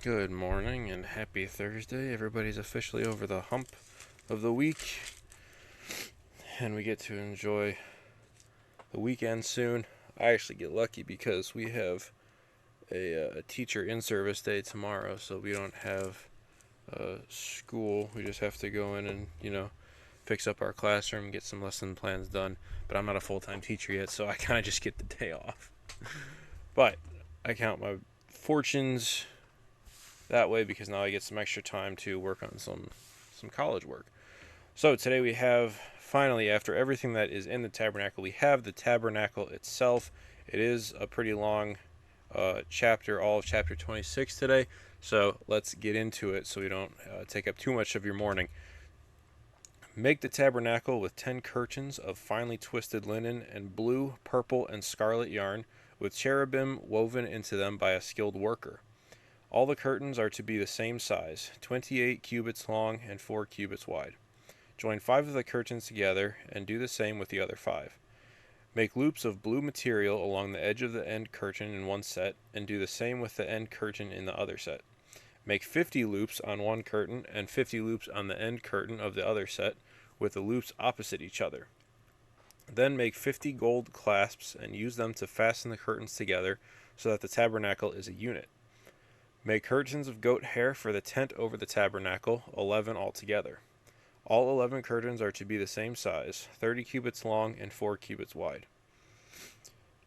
Good morning and happy Thursday. Everybody's officially over the hump of the week, and we get to enjoy the weekend soon. I actually get lucky because we have a teacher in-service day tomorrow, so we don't have school. We just have to go in and, fix up our classroom, get some lesson plans done. But I'm not a full-time teacher yet, so I kind of just get the day off. But I count my fortunes that way because now I get some extra time to work on some college work. So today we have, finally, after everything that is in the tabernacle, we have the tabernacle itself. It is a pretty long chapter, all of chapter 26 today. So let's get into it so we don't take up too much of your morning. Make the tabernacle with 10 curtains of finely twisted linen and blue, purple, and scarlet yarn, with cherubim woven into them by a skilled worker. All the curtains are to be the same size, 28 cubits long and 4 cubits wide. Join 5 of the curtains together and do the same with the other 5. Make loops of blue material along the edge of the end curtain in one set, and do the same with the end curtain in the other set. Make 50 loops on one curtain and 50 loops on the end curtain of the other set, with the loops opposite each other. Then make 50 gold clasps and use them to fasten the curtains together so that the tabernacle is a unit. Make curtains of goat hair for the tent over the tabernacle, 11 altogether. All 11 curtains are to be the same size, 30 cubits long and 4 cubits wide.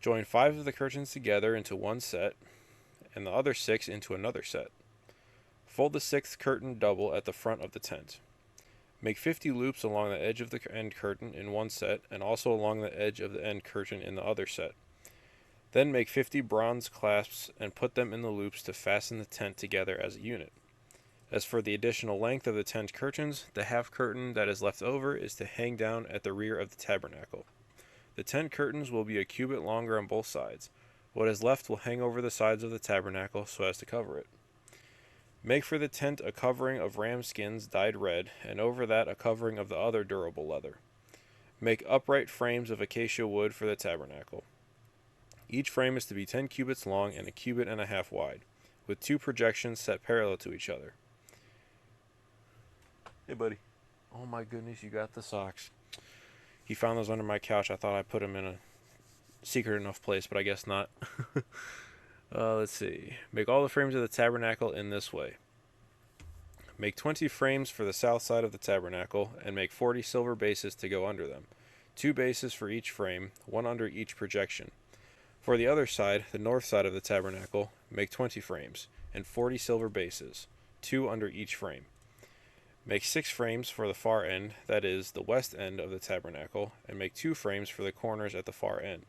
Join 5 of the curtains together into one set, and the other 6 into another set. Fold the 6th curtain double at the front of the tent. Make 50 loops along the edge of the end curtain in one set, and also along the edge of the end curtain in the other set. Then make 50 bronze clasps and put them in the loops to fasten the tent together as a unit. As for the additional length of the tent curtains, the half curtain that is left over is to hang down at the rear of the tabernacle. The tent curtains will be a cubit longer on both sides. What is left will hang over the sides of the tabernacle so as to cover it. Make for the tent a covering of ram skins dyed red, and over that a covering of the other durable leather. Make upright frames of acacia wood for the tabernacle. Each frame is to be 10 cubits long and a cubit and a half wide, with 2 projections set parallel to each other. Hey, buddy. Oh my goodness, you got the socks. He found those under my couch. I thought I put them in a secret enough place, but I guess not. Let's see. Make all the frames of the tabernacle in this way. Make 20 frames for the south side of the tabernacle, and make 40 silver bases to go under them. 2 bases for each frame, 1 under each projection. For the other side, the north side of the tabernacle, make 20 frames, and 40 silver bases, 2 under each frame. Make 6 frames for the far end, that is, the west end of the tabernacle, and make 2 frames for the corners at the far end.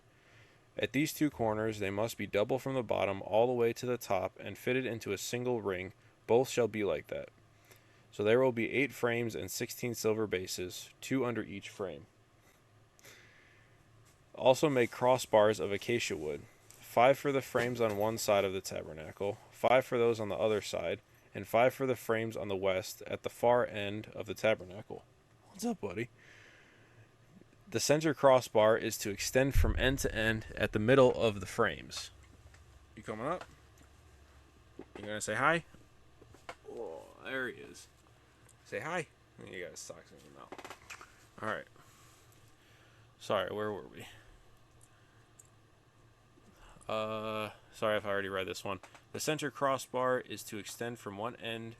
At these 2 corners they must be double from the bottom all the way to the top and fitted into a single ring. Both shall be like that. So there will be 8 frames and 16 silver bases, 2 under each frame. Also make crossbars of acacia wood, 5 for the frames on one side of the tabernacle, 5 for those on the other side, and 5 for the frames on the west at the far end of the tabernacle. What's up, buddy? The center crossbar is to extend from end to end at the middle of the frames. You coming up? You gonna say hi? Oh, there he is. Say hi. You got his socks in your mouth. Alright. Sorry, where were we? Sorry if I already read this one. The center crossbar is to extend from end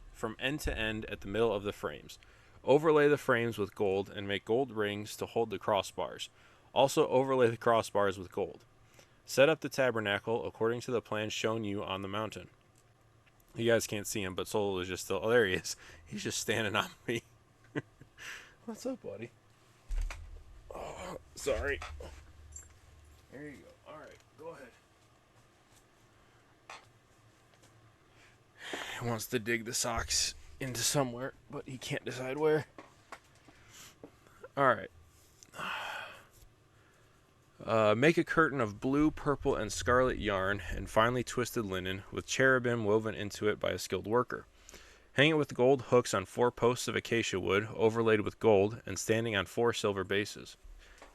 to end at the middle of the frames. Overlay the frames with gold and make gold rings to hold the crossbars. Also overlay the crossbars with gold. Set up the tabernacle according to the plan shown you on the mountain. You guys can't see him, but Solo is just still... Oh, there he is. He's just standing on me. What's up, buddy? Oh, sorry. There you go. Alright, go ahead. He wants to dig the socks into somewhere, but he can't decide where. Alright. Make a curtain of blue, purple, and scarlet yarn and finely twisted linen with cherubim woven into it by a skilled worker. Hang it with gold hooks on 4 posts of acacia wood overlaid with gold and standing on 4 silver bases.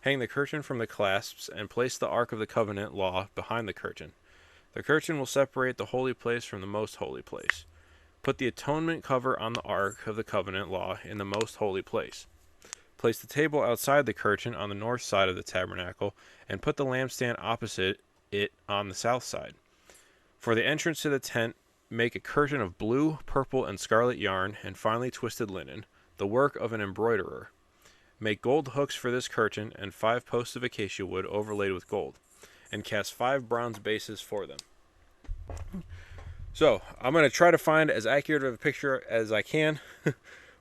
Hang the curtain from the clasps and place the Ark of the Covenant law behind the curtain. The curtain will separate the holy place from the most holy place. Put the atonement cover on the Ark of the Covenant law in the most holy place. Place the table outside the curtain on the north side of the tabernacle, and put the lampstand opposite it on the south side. For the entrance to the tent, make a curtain of blue, purple, and scarlet yarn and finely twisted linen, the work of an embroiderer. Make gold hooks for this curtain and 5 posts of acacia wood overlaid with gold, and cast 5 bronze bases for them. So, I'm going to try to find as accurate of a picture as I can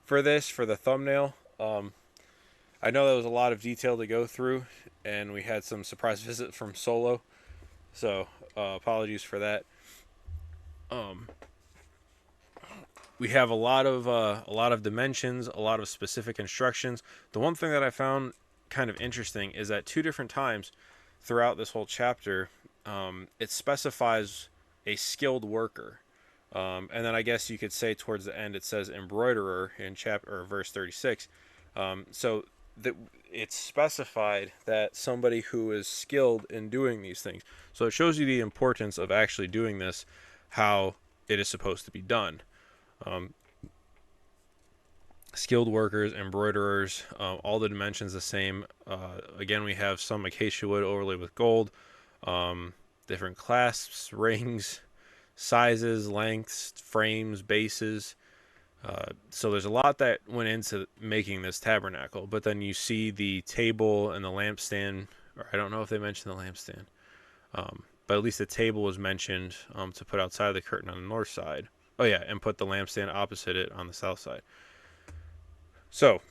for the thumbnail. I know there was a lot of detail to go through, and we had some surprise visit from Solo, so apologies for that. We have a lot of dimensions, a lot of specific instructions. The one thing that I found kind of interesting is that 2 different times throughout this whole chapter, it specifies a skilled worker, and then I guess you could say towards the end it says embroiderer in verse 36. So that it's specified that somebody who is skilled in doing these things. So it shows you the importance of actually doing this, how it is supposed to be done. Skilled workers, embroiderers, all the dimensions the same. Again, we have some acacia wood overlaid with gold, different clasps, rings, sizes, lengths, frames, bases. So there's a lot that went into making this tabernacle. But then you see the table and the lampstand, or I don't know if they mentioned the lampstand, but at least the table was mentioned to put outside the curtain on the north side. Oh yeah, and put the lampstand opposite it on the south side. So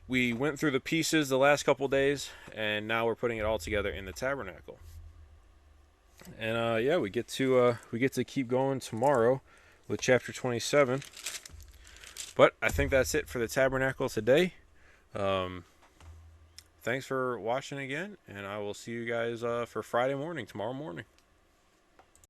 we went through the pieces the last couple days, and now we're putting it all together in the tabernacle. And yeah, we get to keep going tomorrow with chapter 27. But I think that's it for the tabernacle today. Thanks for watching again, and I will see you guys for Friday morning, tomorrow morning.